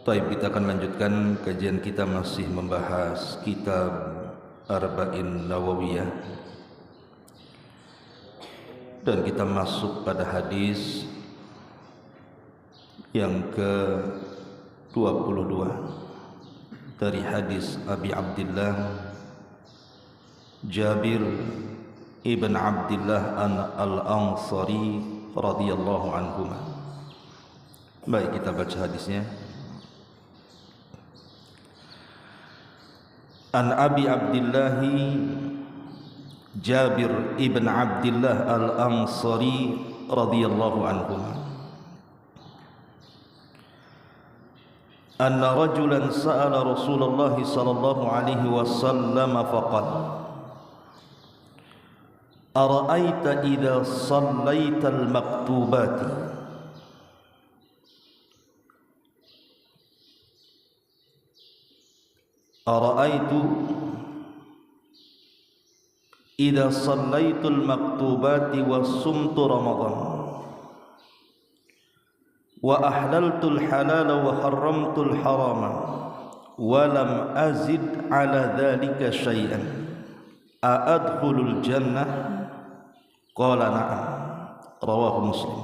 Taib, kita akan lanjutkan kajian kita masih membahas kitab Arba'in Nawawiyah, dan kita masuk pada hadis yang ke-22 dari hadis Abi Abdillah Jabir ibn Abdillah al-Ansari radhiyallahu anhuma. Baik, kita baca hadisnya. An Abi Abdillah Jabir ibn Abdillah al-Ansari radhiyallahu anhu anna rajulan sa'ala Rasulullah sallallahu alaihi wasallam faqala ara'aita idza sallaita al-maktubati ara'aitu idza sallaitul maktubati wa sumtu ramadhan wa ahlaltul halala wa harramtul harama wa lam azid ala dhalika syai'an a'adkhulul jannah qala na'am rawahu Muslim.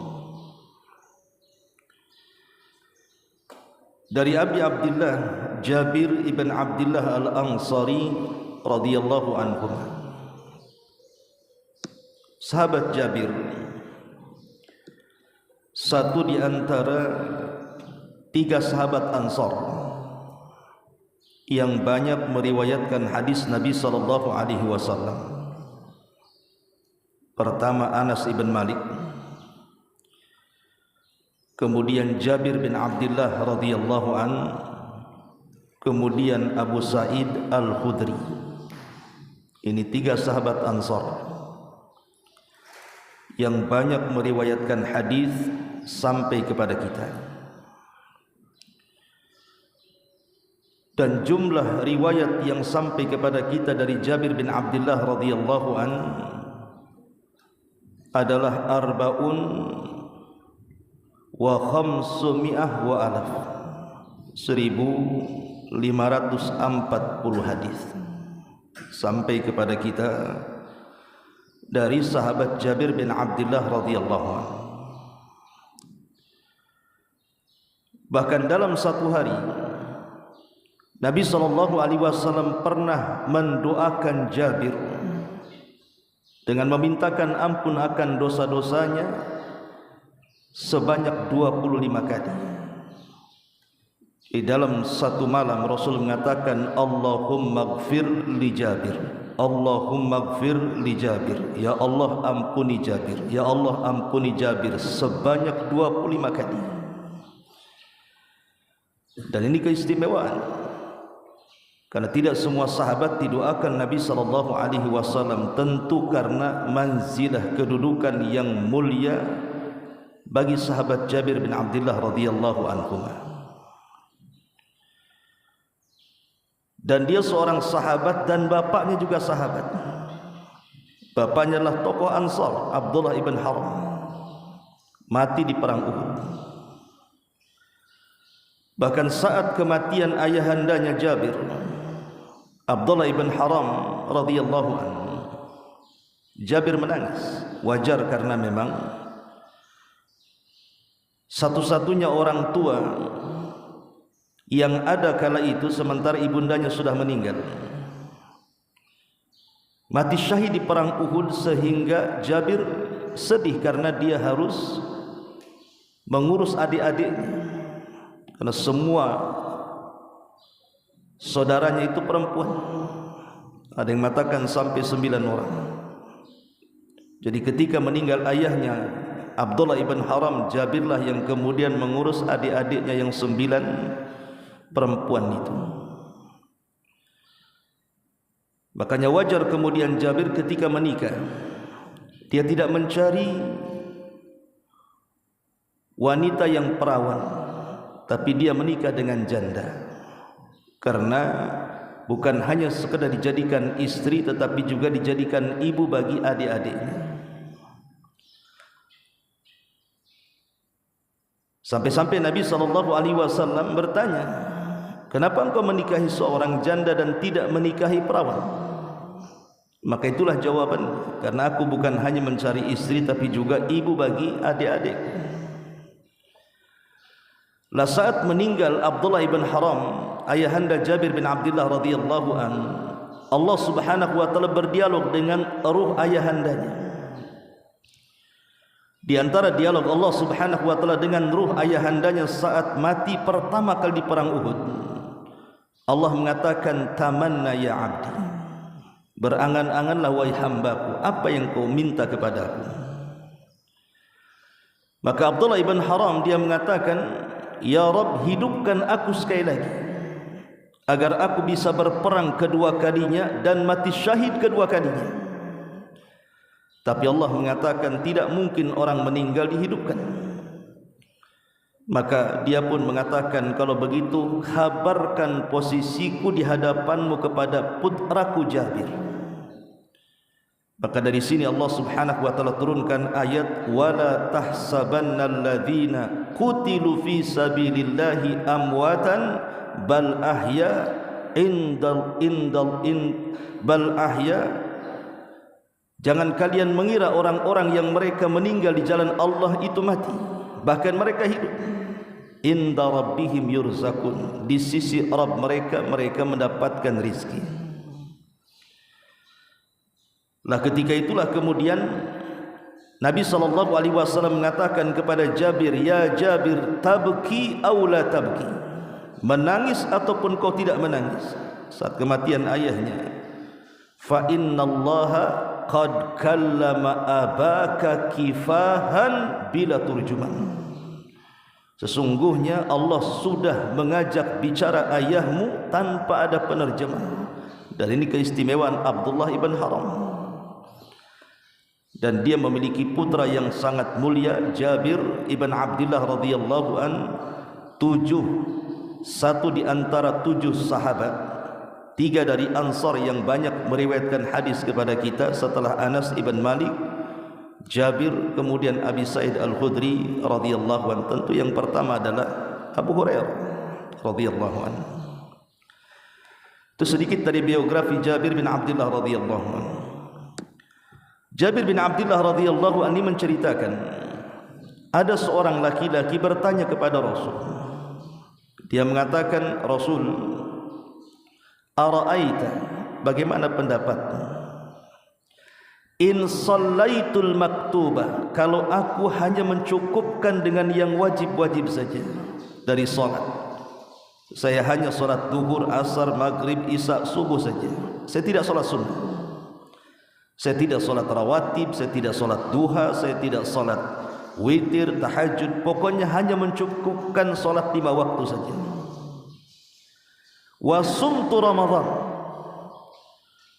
Dari Abi Abdillah Jabir ibn Abdillah al-Ansari radhiyallahu anhu, sahabat Jabir, satu di antara tiga sahabat Ansar yang banyak meriwayatkan hadis Nabi sallallahu alaihi wasallam. Pertama Anas ibn Malik, kemudian Jabir bin Abdillah radhiyallahu an, kemudian Abu Sa'id al-Khudri. Ini tiga sahabat Ansar yang banyak meriwayatkan hadis sampai kepada kita. Dan jumlah riwayat yang sampai kepada kita dari Jabir bin Abdillah radhiyallahu an adalah arba'un wa khamsumi'ah wa alaf, 1540 hadis sampai kepada kita dari sahabat Jabir bin Abdillah radhiyallahu anhu. Bahkan dalam satu hari Nabi sallallahu alaihi wasallam pernah mendoakan Jabir dengan memintakan ampun akan dosa-dosanya sebanyak 25 kali. Di dalam satu malam Rasul mengatakan Allahumma gfir li Jabir, Allahumma gfir li Jabir, ya Allah ampuni Jabir, ya Allah ampuni Jabir, sebanyak 25 kali. Dan ini keistimewaan, karena tidak semua sahabat didoakan Nabi sallallahu alaihi wasallam, tentu karena manzilah kedudukan yang mulia bagi sahabat Jabir bin Abdillah radhiyallahu anhu. Dan dia seorang sahabat dan bapaknya juga sahabat. Bapaknya adalah tokoh Ansar, Abdullah ibn Haram, mati di perang Uhud. Bahkan saat kematian ayahandanya Jabir, Abdullah ibn Haram radhiyallahu anhu, Jabir menangis. Wajar, karena memang satu-satunya orang tua yang ada kala itu sementara ibundanya sudah meninggal, mati syahid di perang Uhud, sehingga Jabir sedih karena dia harus mengurus adik-adiknya, karena semua saudaranya itu perempuan. Ada yang mengatakan sampai 9 orang. Jadi ketika meninggal ayahnya Abdullah ibn Haram, Jabirlah yang kemudian mengurus adik-adiknya yang 9 perempuan itu. Makanya wajar kemudian Jabir ketika menikah, dia tidak mencari wanita yang perawan, tapi dia menikah dengan janda, karena bukan hanya sekedar dijadikan istri, tetapi juga dijadikan ibu bagi adik-adiknya. Sampai-sampai Nabi SAW bertanya, kenapa engkau menikahi seorang janda dan tidak menikahi perawan? Maka itulah jawaban, karena aku bukan hanya mencari istri tapi juga ibu bagi adik-adik. Lah saat meninggal Abdullah ibn Haram, ayahanda Jabir bin Abdullah radhiyallahu an, Allah Subhanahu wa taala berdialog dengan ruh ayahandanya. Di antara dialog Allah Subhanahu wa taala dengan ruh ayahandanya saat mati pertama kali di perang Uhud, Allah mengatakan, tamanna ya abdi, berangan-anganlah wahai hambaku, apa yang kau minta kepadaku. Maka Abdullah ibn Haram dia mengatakan, ya Rabb, hidupkan aku sekali lagi agar aku bisa berperang kedua kalinya dan mati syahid kedua kalinya. Tapi Allah mengatakan tidak mungkin orang meninggal dihidupkan. Maka dia pun mengatakan, kalau begitu kabarkan posisiku di hadapanmu kepada putraku Jabir. Maka dari sini Allah Subhanahu wa taala turunkan ayat, wala tahsabannal ladzina qutilu fi sabilillahi amwatan bal ahya bal ahya. Jangan kalian mengira orang-orang yang mereka meninggal di jalan Allah itu mati, bahkan mereka hidup. Inda rabbihim yurzakun, di sisi Rabb mereka, mereka mendapatkan rizki. Lah ketika itulah kemudian Nabi SAW mengatakan kepada Jabir, ya Jabir, tabki aw la tabki, menangis ataupun kau tidak menangis saat kematian ayahnya. Fa innallaha qad kallama abaka kifahan bila turjuman, sesungguhnya Allah sudah mengajak bicara ayahmu tanpa ada penerjemah. Dan ini keistimewaan Abdullah ibn Haram. Dan dia memiliki putra yang sangat mulia, Jabir ibn Abdullah radhiyallahu an, satu di antara 7 sahabat, 3 dari Ansar yang banyak meriwayatkan hadis kepada kita setelah Anas ibn Malik, Jabir, kemudian Abi Sa'id Al-Khudri radhiyallahu an. Tentu yang pertama adalah Abu Hurairah radhiyallahu an. Itu sedikit dari biografi Jabir bin Abdullah radhiyallahu an. Jabir bin Abdullah radhiyallahu an ini menceritakan, ada seorang laki-laki bertanya kepada Rasul. Dia mengatakan, Rasul, ara'aita, bagaimana pendapatmu, in shallaitul maktubah, kalau aku hanya mencukupkan dengan yang wajib-wajib saja dari salat, saya hanya salat zuhur, asar, maghrib, isya, subuh saja, saya tidak salat sunnah, saya tidak salat rawatib, saya tidak salat duha, saya tidak salat witir, tahajud, pokoknya hanya mencukupkan salat 5 waktu saja. Wa sumtu Ramadan,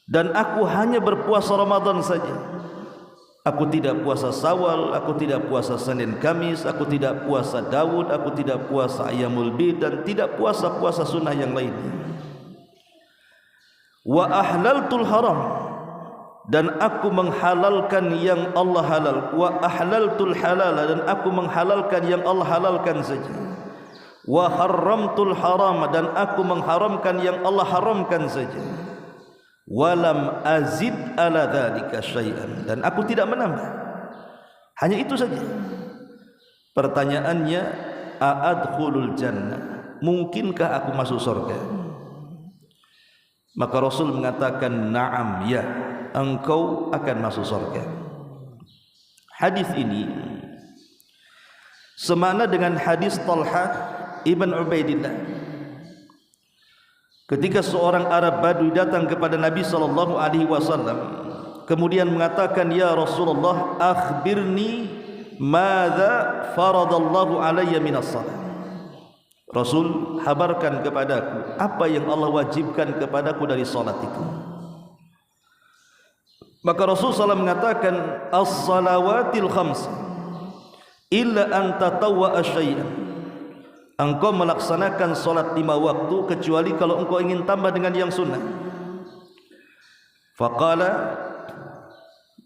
dan aku hanya berpuasa Ramadan saja. Aku tidak puasa Syawal, aku tidak puasa Senin Kamis, aku tidak puasa Daud, aku tidak puasa Ayyamul Bid, dan tidak puasa-puasa sunnah yang lainnya. Wa ahlaltul haram, dan aku menghalalkan yang Allah halal. Wa ahlaltul halal, dan aku menghalalkan yang Allah halalkan saja. Wa haramtul haram, dan aku mengharamkan yang Allah haramkan saja. Walam azid ala dzalika syai'an, dan aku tidak menambah, hanya itu saja. Pertanyaannya, a'adkhulul jannah, mungkinkah aku masuk surga? Maka Rasul mengatakan, na'am, ya, engkau akan masuk surga. Hadis ini semakna dengan hadis Talha ibn Ubaidillah. Ketika seorang Arab Badui datang kepada Nabi SAW, kemudian mengatakan, ya Rasulullah, akhbirni madza faradallahu alayya minas salat. Rasul, habarkan kepadaku apa yang Allah wajibkan kepadaku dari salat itu. Maka Rasul SAW mengatakan, as-salawatil khams illa an tatawwa'a syai'an, engkau melaksanakan solat 5 waktu kecuali kalau engkau ingin tambah dengan yang sunnah. Faqala,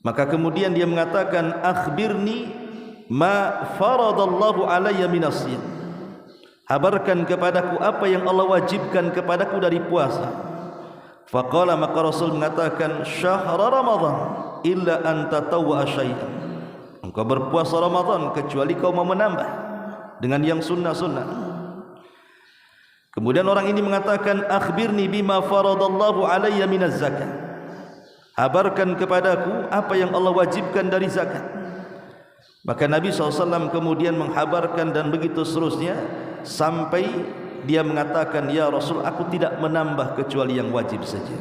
maka kemudian dia mengatakan, akhbirni ma faradallahu alayya minas siyam. Habarkan kepadaku apa yang Allah wajibkan kepadaku dari puasa. Faqala, maka Rasul mengatakan, syahra Ramadan illa an tatawwa syai'an. Engkau berpuasa Ramadan kecuali kau mau menambah dengan yang sunnah-sunnah. Kemudian orang ini mengatakan, akhbirni bima faradallahu alayya minaz zakat. Habarkan kepadaku apa yang Allah wajibkan dari zakat. Maka Nabi SAW kemudian menghabarkan dan begitu seterusnya sampai dia mengatakan, ya Rasul, aku tidak menambah kecuali yang wajib saja.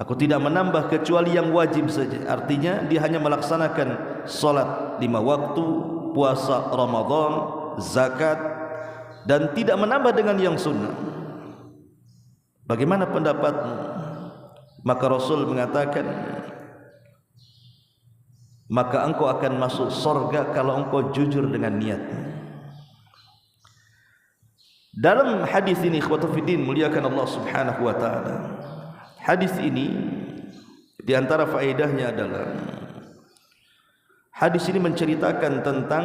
Aku tidak menambah kecuali yang wajib saja. Artinya dia hanya melaksanakan salat 5 waktu, puasa Ramadan, zakat, dan tidak menambah dengan yang sunnah. Bagaimana pendapatmu? Maka Rasul mengatakan, maka engkau akan masuk surga kalau engkau jujur dengan niatmu. Dalam hadis ini, ikhwatu fiddin, muliakan Allah Subhanahu wa taala. Hadis ini di antara faedahnya adalah hadis ini menceritakan tentang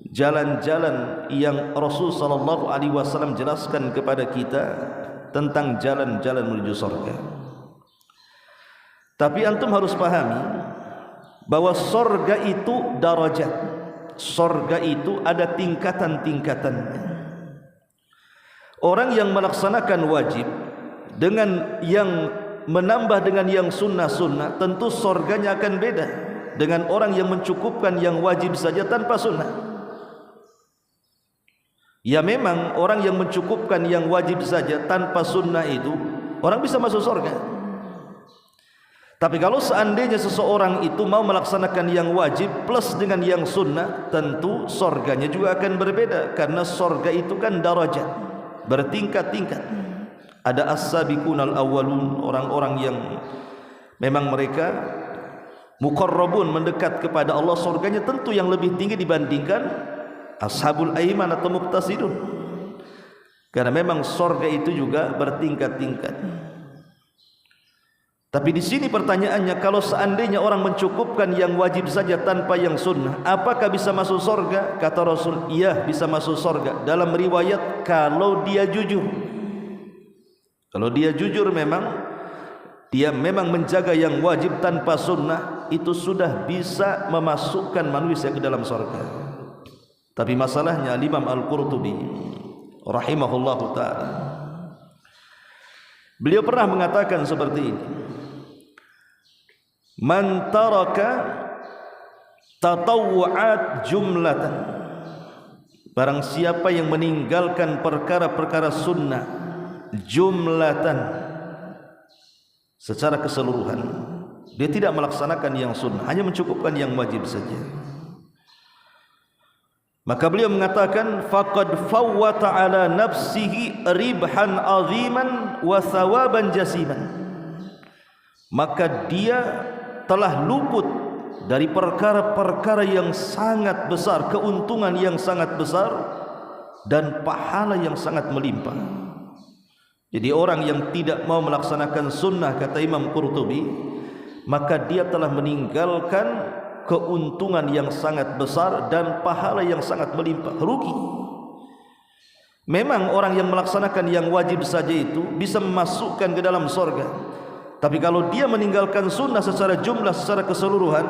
jalan-jalan yang Rasul sallallahu alaihi wasallam jelaskan kepada kita tentang jalan-jalan menuju surga. Tapi antum harus pahami bahwa surga itu darajat. Surga itu ada tingkatan-tingkatannya. Orang yang melaksanakan wajib dengan yang menambah dengan yang sunnah-sunnah, tentu surganya akan beda dengan orang yang mencukupkan yang wajib saja tanpa sunnah. Ya memang orang yang mencukupkan yang wajib saja tanpa sunnah itu orang bisa masuk surga. Tapi kalau seandainya seseorang itu mau melaksanakan yang wajib plus dengan yang sunnah, tentu surganya juga akan berbeda, karena surga itu kan darajat, bertingkat-tingkat. Ada as-sabiqunal awwalun, orang-orang yang memang mereka muqarrabun, mendekat kepada Allah, surganya tentu yang lebih tinggi dibandingkan ashabul aiman atau muqtasidun, karena memang surga itu juga bertingkat-tingkat. Tapi di sini pertanyaannya, kalau seandainya orang mencukupkan yang wajib saja tanpa yang sunnah, apakah bisa masuk surga? Kata Rasul, iya, bisa masuk surga. Dalam riwayat, kalau dia jujur. Kalau dia jujur, memang dia memang menjaga yang wajib tanpa sunnah, itu sudah bisa memasukkan manusia ke dalam surga. Tapi masalahnya, Imam Al-Qurtubi rahimahullahu ta'ala, beliau pernah mengatakan seperti ini, man taraka tatawwu'at jumlatan, barang siapa yang meninggalkan perkara-perkara sunnah jumlatan, secara keseluruhan, dia tidak melaksanakan yang sunnah, hanya mencukupkan yang wajib saja, maka beliau mengatakan, faqad fawwata ala nafsihi ribhan aziman wa thawaban jasiman, maka dia telah luput dari perkara-perkara yang sangat besar, keuntungan yang sangat besar, dan pahala yang sangat melimpah. Jadi orang yang tidak mau melaksanakan sunnah, kata Imam Qurtubi, maka dia telah meninggalkan keuntungan yang sangat besar dan pahala yang sangat melimpah, rugi. Memang orang yang melaksanakan yang wajib saja itu bisa memasukkan ke dalam surga, tapi kalau dia meninggalkan sunnah secara jumlah, secara keseluruhan,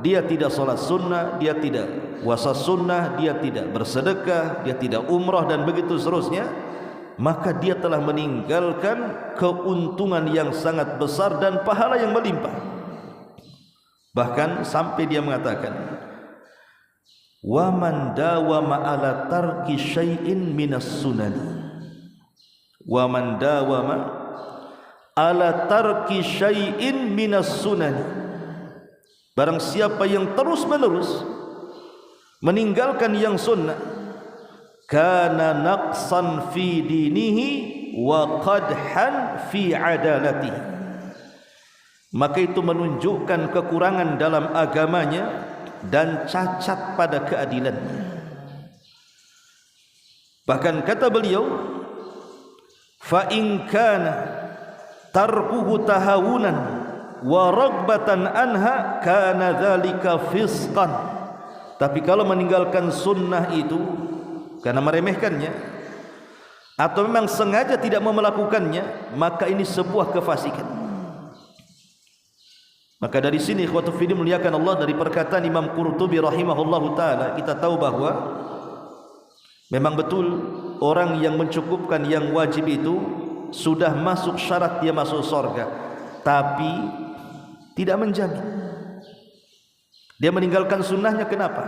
dia tidak sholat sunnah, dia tidak puasa sunnah, dia tidak bersedekah, dia tidak umrah, dan begitu seterusnya, maka dia telah meninggalkan keuntungan yang sangat besar dan pahala yang melimpah. Bahkan sampai dia mengatakan, wa man dawama ala tarki syai'in minas sunani, wa man dawama ala tarki syai'in minas sunani, barang siapa yang terus menerus meninggalkan yang sunnah, kana naqsan fi dinihi wa qadhan fi adalatihi, maka itu menunjukkan kekurangan dalam agamanya dan cacat pada keadilannya. Bahkan kata beliau, fa in kana tarkuhu tahawunan wa raghbatan anha kana dzalika fisqan. Tapi kalau meninggalkan sunnah itu karena meremehkannya atau memang sengaja tidak mau melakukannya, maka ini sebuah kefasikan. Maka dari sini ikhwatul fillah muliakan Allah, dari perkataan Imam Qurtubi rahimahullahu taala kita tahu bahwa memang betul orang yang mencukupkan yang wajib itu sudah masuk syarat dia masuk surga, tapi tidak menjamin. Dia meninggalkan sunnahnya kenapa?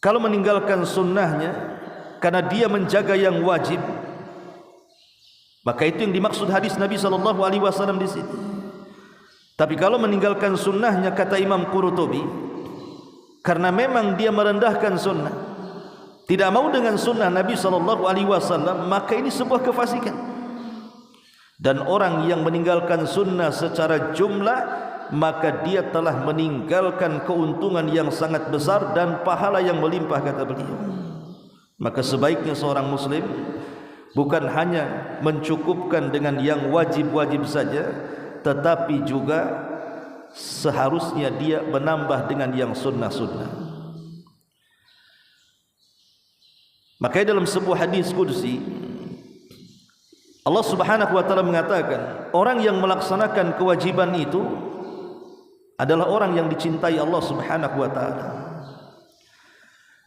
Kalau meninggalkan sunnahnya karena dia menjaga yang wajib, maka itu yang dimaksud hadis Nabi SAW di sini. Tapi kalau meninggalkan sunnahnya, kata Imam Qurtubi, karena memang dia merendahkan sunnah, tidak mau dengan sunnah Nabi SAW, maka ini sebuah kefasikan. Dan orang yang meninggalkan sunnah secara jumlah, maka dia telah meninggalkan keuntungan yang sangat besar dan pahala yang melimpah, kata beliau. Maka sebaiknya seorang muslim bukan hanya mencukupkan dengan yang wajib-wajib saja, tetapi juga seharusnya dia menambah dengan yang sunnah-sunnah. Makanya dalam sebuah hadis qudsi Allah Subhanahu wa taala mengatakan, orang yang melaksanakan kewajiban itu adalah orang yang dicintai Allah Subhanahu wa taala.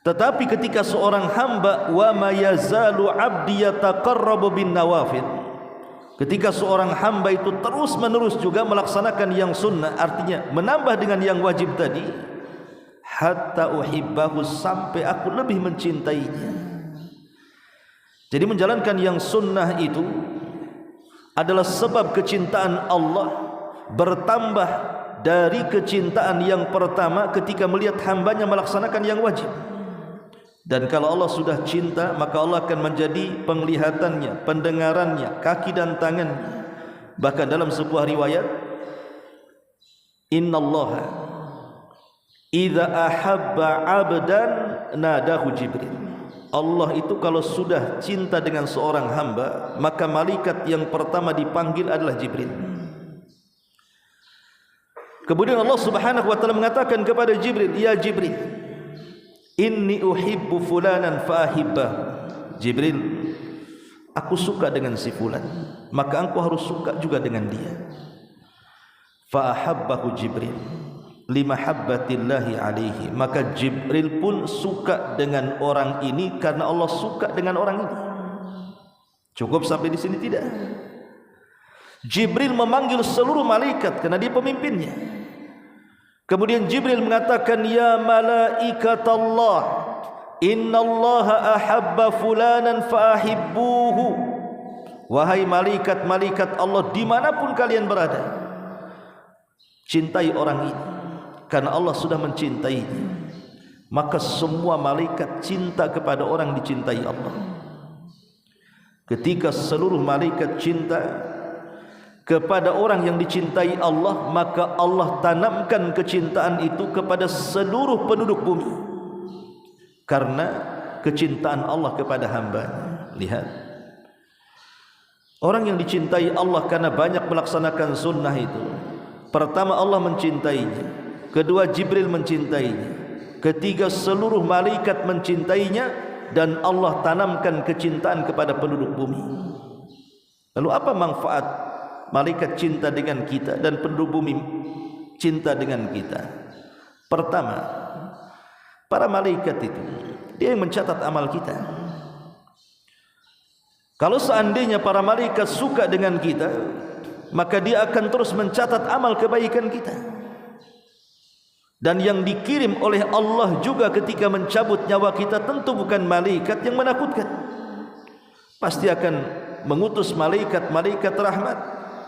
Tetapi ketika seorang hamba, wa ma yazalu 'abdi yataqarrabu bin nawafil, ketika seorang hamba itu terus-menerus juga melaksanakan yang sunnah, artinya menambah dengan yang wajib tadi, hatta uhibbahu, sampai aku lebih mencintainya. Jadi menjalankan yang sunnah itu adalah sebab kecintaan Allah bertambah dari kecintaan yang pertama ketika melihat hambanya melaksanakan yang wajib. Dan kalau Allah sudah cinta, maka Allah akan menjadi penglihatannya, pendengarannya, kaki dan tangannya. Bahkan dalam sebuah riwayat, innallaha idza ahabba 'abdan nadahu Jibril. Allah itu kalau sudah cinta dengan seorang hamba, maka malaikat yang pertama dipanggil adalah Jibril. Kemudian Allah Subhanahu wa taala mengatakan kepada Jibril, ya Jibril, inni uhibbu fulanan fa ahibbahu. Jibril, aku suka dengan si fulan, maka engkau harus suka juga dengan dia. Fa ahabbahu Jibril limahabbatillahi alaihi, maka Jibril pun suka dengan orang ini karena Allah suka dengan orang ini. Cukup sampai di sini? Tidak. Jibril memanggil seluruh malaikat karena dia pemimpinnya. Kemudian Jibril mengatakan, ya malaikatallah, innallaha ahabba fulanan faahibbuhu. Wahai malaikat-malaikat Allah, dimanapun kalian berada, cintai orang ini karena Allah sudah mencintainya. Maka semua malaikat cinta kepada orang dicintai Allah. Ketika seluruh malaikat cinta kepada orang yang dicintai Allah, maka Allah tanamkan kecintaan itu kepada seluruh penduduk bumi karena kecintaan Allah kepada hamba-Nya. Lihat, orang yang dicintai Allah karena banyak melaksanakan sunnah itu, pertama Allah mencintainya, kedua Jibril mencintainya, ketiga seluruh malaikat mencintainya, dan Allah tanamkan kecintaan kepada penduduk bumi. Lalu apa manfaat malaikat cinta dengan kita dan penduduk bumi cinta dengan kita? Pertama, para malaikat itu dia yang mencatat amal kita. Kalau seandainya para malaikat suka dengan kita, maka dia akan terus mencatat amal kebaikan kita. Dan yang dikirim oleh Allah juga ketika mencabut nyawa kita tentu bukan malaikat yang menakutkan. Pasti akan mengutus malaikat-malaikat rahmat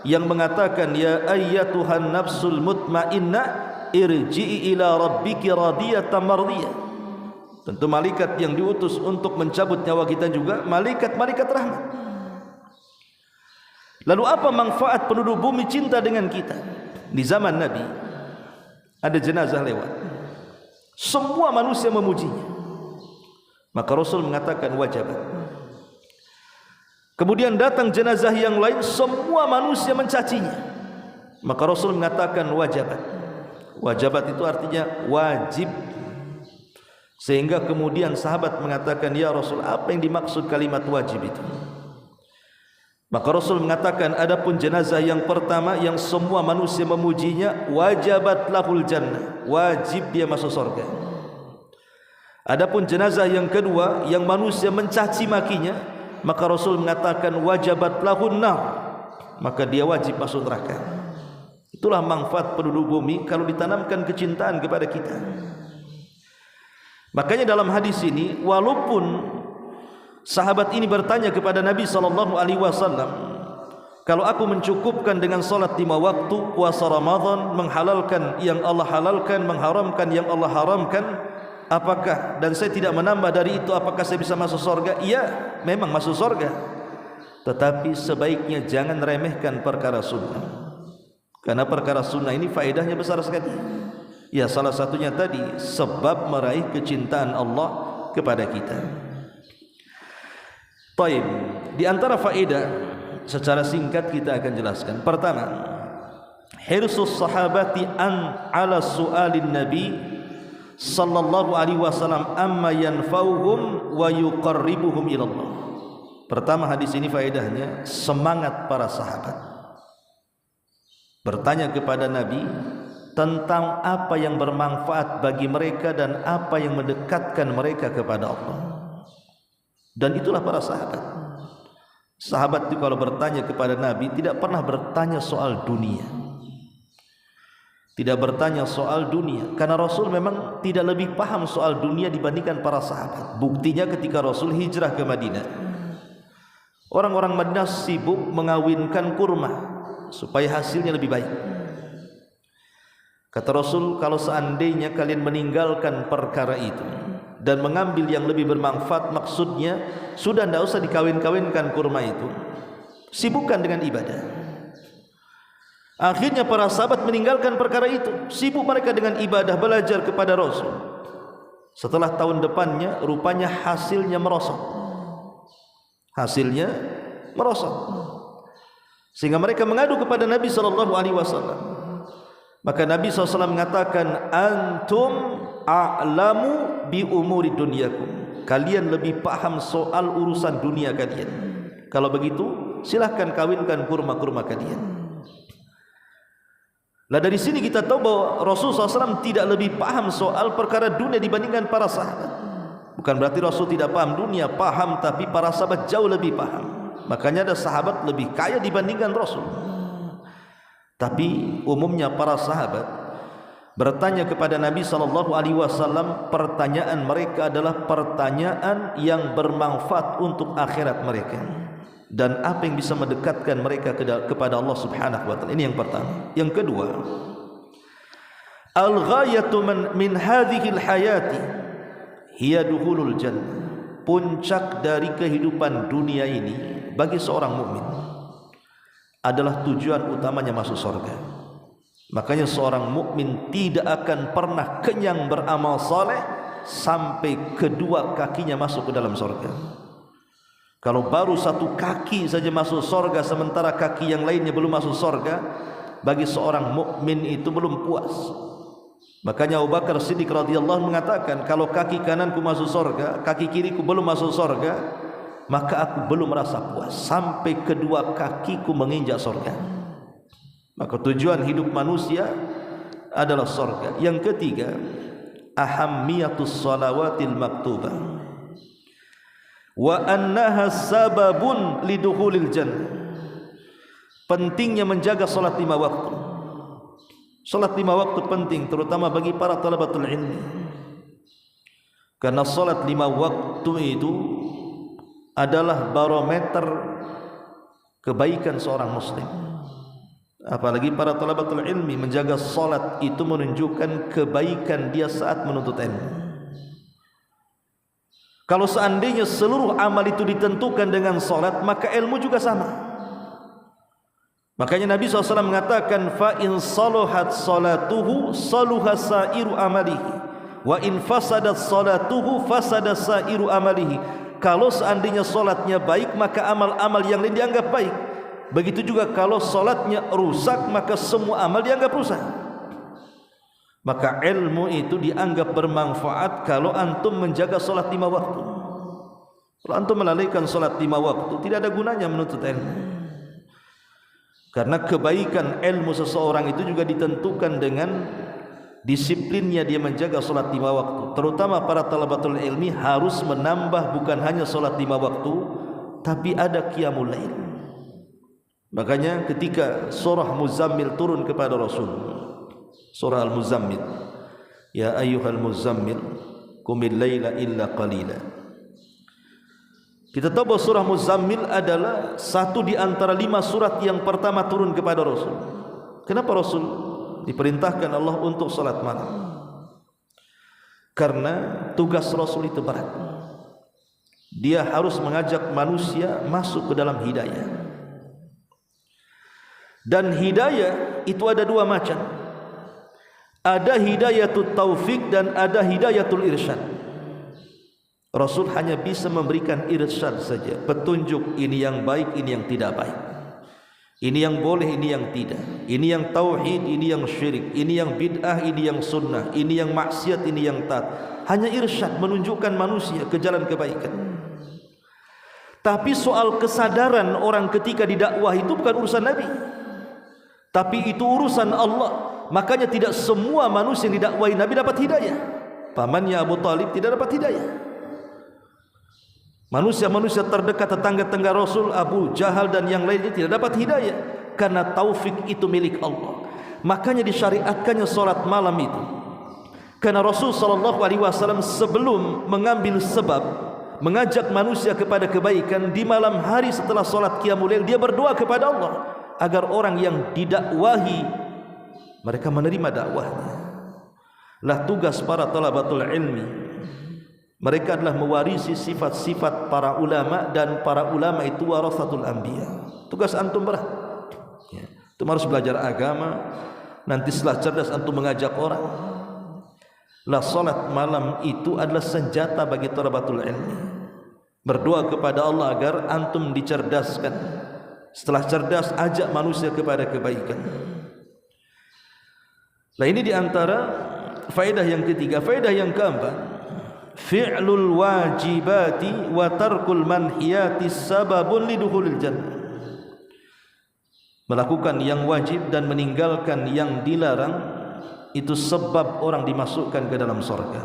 yang mengatakan, ya ayyatuhan nafsul mutmainnah irji'i ila rabbiki radiyatan mardiyah. Tentu malaikat yang diutus untuk mencabut nyawa kita juga malaikat-malaikat rahmat. Lalu apa manfaat penduduk bumi cinta dengan kita? Di zaman Nabi ada jenazah lewat, semua manusia memujinya, maka Rasul mengatakan wajabat. Kemudian datang jenazah yang lain, semua manusia mencacinya, Maka Rasul mengatakan wajabat. Wajabat itu artinya wajib. Sehingga kemudian sahabat mengatakan, ya Rasul, apa yang dimaksud kalimat wajib itu? Maka Rasul mengatakan, adapun jenazah yang pertama yang semua manusia memujinya, wajabat lahul jannah, wajib dia masuk surga. Adapun jenazah yang kedua yang manusia mencaci makinya, maka Rasul mengatakan wajabat lahun nar, maka dia wajib masuk neraka. Itulah manfaat penduduk bumi kalau ditanamkan kecintaan kepada kita. Makanya dalam hadis ini, walaupun sahabat ini bertanya kepada Nabi SAW, kalau aku mencukupkan dengan salat 5 waktu, puasa Ramadan, menghalalkan yang Allah halalkan, mengharamkan yang Allah haramkan, apakah, dan saya tidak menambah dari itu, apakah saya bisa masuk surga? Iya, memang masuk surga. Tetapi sebaiknya jangan remehkan perkara sunnah, karena perkara sunnah ini faedahnya besar sekali. Ya, salah satunya tadi sebab meraih kecintaan Allah kepada kita. Baik, di antara faedah secara singkat kita akan jelaskan. Pertama, hirsus sahabati an ala su'alin nabi sallallahu alaihi wasallam amma yanfa'uhum wa yuqarribuhum ila Allah. Pertama, hadis ini faedahnya semangat para sahabat bertanya kepada Nabi tentang apa yang bermanfaat bagi mereka dan apa yang mendekatkan mereka kepada Allah. Dan itulah para sahabat. Sahabat itu kalau bertanya kepada Nabi tidak pernah bertanya soal dunia, tidak bertanya soal dunia, karena Rasul memang tidak lebih paham soal dunia dibandingkan para sahabat. Buktinya ketika Rasul hijrah ke Madinah, orang-orang Madinah sibuk mengawinkan kurma supaya hasilnya lebih baik. Kata Rasul, kalau seandainya kalian meninggalkan perkara itu dan mengambil yang lebih bermanfaat, maksudnya sudah tidak usah dikawin-kawinkan kurma itu, sibukkan dengan ibadah. Akhirnya para sahabat meninggalkan perkara itu, sibuk mereka dengan ibadah, belajar kepada Rasul. Setelah tahun depannya, rupanya hasilnya merosot. Hasilnya merosot, sehingga mereka mengadu kepada Nabi SAW. Maka Nabi SAW mengatakan, antum a'lamu bi umuri dunyakum, kalian lebih paham soal urusan dunia kalian. Kalau begitu silahkan kawinkan kurma-kurma kalian. Nah, dari sini kita tahu bahwa Rasulullah SAW tidak lebih paham soal perkara dunia dibandingkan para sahabat. Bukan berarti Rasul tidak paham dunia, paham, tapi para sahabat jauh lebih paham. Makanya ada sahabat lebih kaya dibandingkan Rasul. Tapi umumnya para sahabat bertanya kepada Nabi SAW, pertanyaan mereka adalah pertanyaan yang bermanfaat untuk akhirat mereka dan apa yang bisa mendekatkan mereka kepada Allah Subhanahu wa taala. Ini yang pertama. Yang kedua, al-ghayatu min hadhihi al-hayati hiya dukhulul jannah. Puncak dari kehidupan dunia ini bagi seorang mukmin adalah tujuan utamanya masuk surga. Makanya seorang mukmin tidak akan pernah kenyang beramal saleh sampai kedua kakinya masuk ke dalam surga. Kalau baru satu kaki saja masuk surga sementara kaki yang lainnya belum masuk surga, bagi seorang mukmin itu belum puas. Makanya Abu Bakar Siddiq radhiyallahu mengatakan, kalau kaki kananku masuk surga, kaki kiriku belum masuk surga, maka aku belum merasa puas sampai kedua kakiku menginjak surga. Maka tujuan hidup manusia adalah surga. Yang ketiga, ahammiyatus salawatil maktubah wa annaha sababun lidukhulil jannah. Pentingnya menjaga salat 5 waktu. Salat 5 waktu penting terutama bagi para talabatul ilmi. Karena salat 5 waktu itu adalah barometer kebaikan seorang muslim. Apalagi para talabatul ilmi, menjaga salat itu menunjukkan kebaikan dia saat menuntut ilmu. Kalau seandainya seluruh amal itu ditentukan dengan salat, maka ilmu juga sama. Makanya Nabi SAW mengatakan, fa in saluhat salatuhu saluha sairu amalihi wa in fasadat salatuhu fasada sairu amalihi. Kalau seandainya solatnya baik, maka amal-amal yang lain dianggap baik. Begitu juga kalau solatnya rusak, maka semua amal dianggap rusak. Maka ilmu itu dianggap bermanfaat kalau antum menjaga solat 5 waktu. Kalau antum melalaikan solat 5 waktu, tidak ada gunanya menuntut ilmu. Karena kebaikan ilmu seseorang itu juga ditentukan dengan disiplinnya dia menjaga solat 5 waktu. Terutama para talabatul ilmi harus menambah bukan hanya solat 5 waktu, tapi ada qiyamul lail. Makanya ketika surah Muzammil turun kepada Rasul, surah Al-Muzammil, ya ayyuhal muzammil qumil laila illa qalila. Kita tahu bahwa surah Muzammil adalah satu di antara 5 surat yang pertama turun kepada Rasul. Kenapa Rasul diperintahkan Allah untuk salat malam? Karena tugas Rasul itu berat. Dia harus mengajak manusia masuk ke dalam hidayah. Dan hidayah itu ada 2 macam. Ada hidayatul taufik dan ada hidayatul irsyad. Rasul hanya bisa memberikan irsyad saja, petunjuk ini yang baik, ini yang tidak baik, ini yang boleh, ini yang tidak, ini yang tauhid, ini yang syirik, ini yang bid'ah, ini yang sunnah, ini yang maksiat, ini yang taat. Hanya irsyad, menunjukkan manusia ke jalan kebaikan. Tapi soal kesadaran orang ketika didakwah itu bukan urusan Nabi, tapi itu urusan Allah. Makanya tidak semua manusia yang didakwahi Nabi dapat hidayah. Pamannya Abu Talib tidak dapat hidayah. Manusia-manusia terdekat, tetangga-tetangga Rasul, Abu Jahal dan yang lainnya tidak dapat hidayah, karena taufik itu milik Allah. Makanya disyariatkannya salat malam itu. Karena Rasul SAW sebelum mengambil sebab mengajak manusia kepada kebaikan, di malam hari setelah salat qiyamul lail dia berdoa kepada Allah agar orang yang didakwahi mereka menerima dakwahnya. Lah tugas para talabatul ilmi, mereka adalah mewarisi sifat-sifat para ulama, dan para ulama itu warathatul anbiya. Tugas antum berat. Ya, antum harus belajar agama. Nanti setelah cerdas antum mengajak orang. Lah salat malam itu adalah senjata bagi talabatul ilmi. Berdoa kepada Allah agar antum dicerdaskan. Setelah cerdas, ajak manusia kepada kebaikan. Nah, ini diantara faedah yang ketiga. Faedah yang keempat, fi'lul wajibati wa tarkul manhiyati sababun lidukhulil jannah. Melakukan yang wajib dan meninggalkan yang dilarang itu sebab orang dimasukkan ke dalam surga.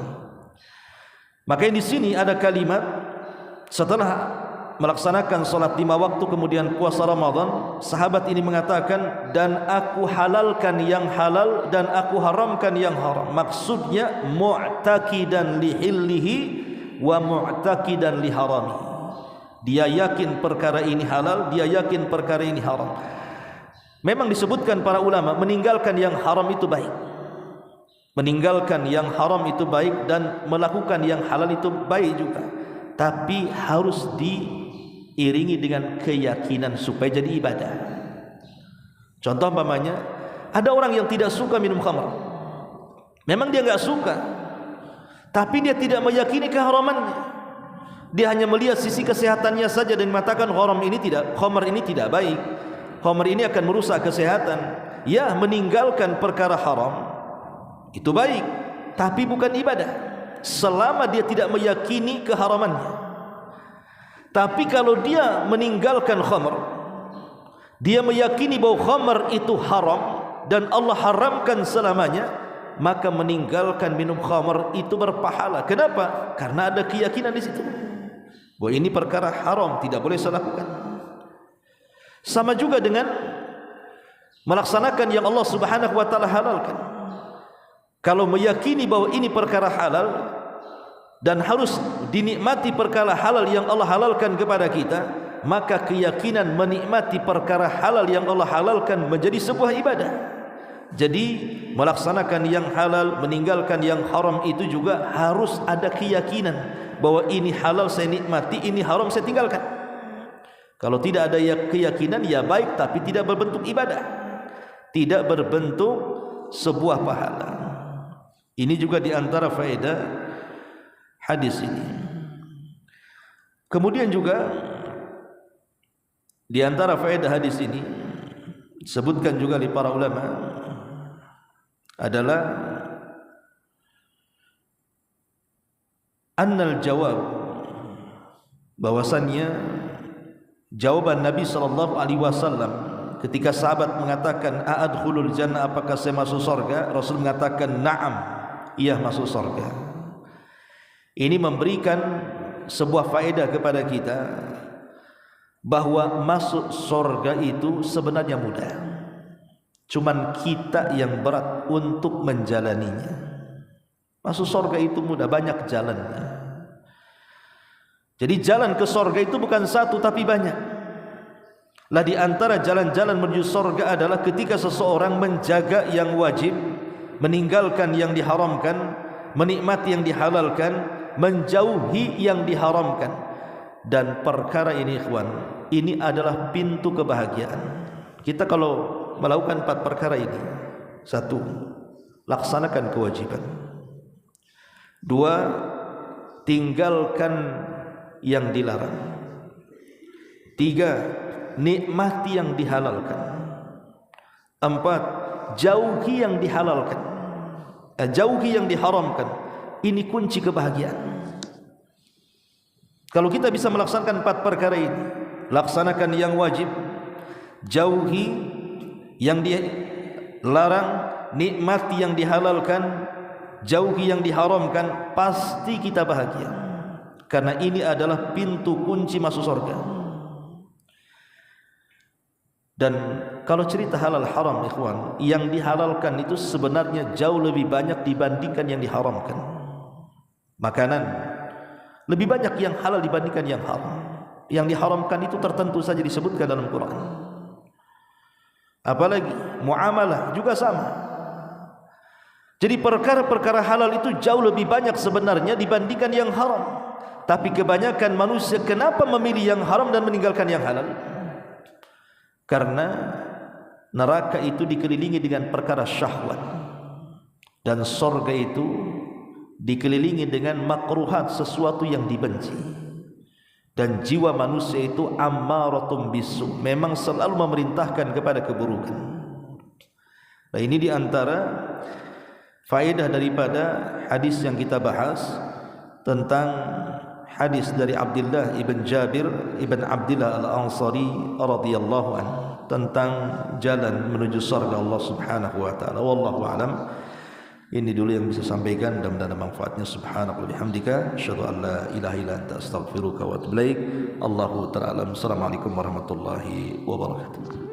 Makanya di sini ada kalimat setelah melaksanakan salat 5 waktu kemudian puasa Ramadan, sahabat ini mengatakan, dan aku halalkan yang halal dan aku haramkan yang haram. Maksudnya mu'taqidan li hillihi wa mu'taqidan li harami. Dia yakin perkara ini halal, dia yakin perkara ini haram. Memang disebutkan para ulama meninggalkan yang haram itu baik, meninggalkan yang haram itu baik, dan melakukan yang halal itu baik juga, tapi harus diiringi dengan keyakinan supaya jadi ibadah. Contoh umpamanya, ada orang yang tidak suka minum khamr. Memang dia enggak suka, tapi dia tidak meyakini keharamannya. Dia hanya melihat sisi kesehatannya saja dan mengatakan khamr ini tidak baik. Khamr ini akan merusak kesehatan. Ya, meninggalkan perkara haram itu baik, tapi bukan ibadah selama dia tidak meyakini keharamannya. Tapi kalau dia meninggalkan khamr, dia meyakini bahwa khamr itu haram dan Allah haramkan selamanya, maka meninggalkan minum khamr itu berpahala. Kenapa? Karena ada keyakinan di situ bahwa ini perkara haram, tidak boleh saya lakukan. Sama juga dengan melaksanakan yang Allah Subhanahu wa taala halalkan. Kalau meyakini bahwa ini perkara halal dan harus dinikmati perkara halal yang Allah halalkan kepada kita, maka keyakinan menikmati perkara halal yang Allah halalkan menjadi sebuah ibadah. Jadi melaksanakan yang halal, meninggalkan yang haram itu juga harus ada keyakinan bahwa ini halal saya nikmati, ini haram saya tinggalkan. Kalau tidak ada keyakinan, ya baik, tapi tidak berbentuk ibadah, tidak berbentuk sebuah pahala. Ini juga diantara faedah hadis ini. Kemudian juga Di antara faedah hadis ini disebutkan juga oleh para ulama adalah annal jawab, bahwasannya jawaban Nabi sallallahu alaihi wasallam ketika sahabat mengatakan a'adkhulul jannah, apakah saya masuk surga? Rasul mengatakan na'am, iya masuk surga. Ini memberikan sebuah faedah kepada kita bahwa masuk surga itu sebenarnya mudah, cuman kita yang berat untuk menjalaninya. Masuk surga itu mudah, banyak jalannya. Jadi jalan ke surga itu bukan satu tapi banyak. Lah di antara jalan-jalan menuju surga adalah ketika seseorang menjaga yang wajib, meninggalkan yang diharamkan, menikmati yang dihalalkan, menjauhi yang diharamkan. Dan perkara ini ikhwan, ini adalah pintu kebahagiaan. Kita kalau melakukan 4 perkara ini: 1. Laksanakan kewajiban. 2. Tinggalkan yang dilarang. 3. Nikmati yang dihalalkan. 4. Jauhi yang dihalalkan, jauhi yang diharamkan. Ini kunci kebahagiaan. Kalau kita bisa melaksanakan 4 perkara ini, laksanakan yang wajib, jauhi yang dilarang, nikmati yang dihalalkan, jauhi yang diharamkan, pasti kita bahagia. Karena ini adalah pintu kunci masuk surga. Dan kalau cerita halal haram ikhwan, yang dihalalkan itu sebenarnya jauh lebih banyak dibandingkan yang diharamkan. Makanan lebih banyak yang halal dibandingkan yang haram. Yang diharamkan itu tertentu saja disebutkan dalam Quran. Apalagi muamalah juga sama. Jadi perkara-perkara halal itu jauh lebih banyak sebenarnya dibandingkan yang haram. Tapi kebanyakan manusia kenapa memilih yang haram dan meninggalkan yang halal? Karena neraka itu dikelilingi dengan perkara syahwat, dan surga itu dikelilingi dengan makruhat, sesuatu yang dibenci. Dan jiwa manusia itu ammaratum bisu, memang selalu memerintahkan kepada keburukan. Nah, ini diantara faedah daripada hadis yang kita bahas, tentang hadis dari Abdullah ibn Jabir ibn Abdullah al-Ansari radhiyallahu anhu tentang jalan menuju surga Allah Subhanahu wa taala. Wallahu a'lam. Ini dulu yang bisa sampaikan, mudah-mudahan ada manfaatnya. Subhanaka wa bihamdika asyhadu an la ilaha illa anta astaghfiruka wa atubu ilaik. Allahu ta'ala. Assalamualaikum warahmatullahi wabarakatuh.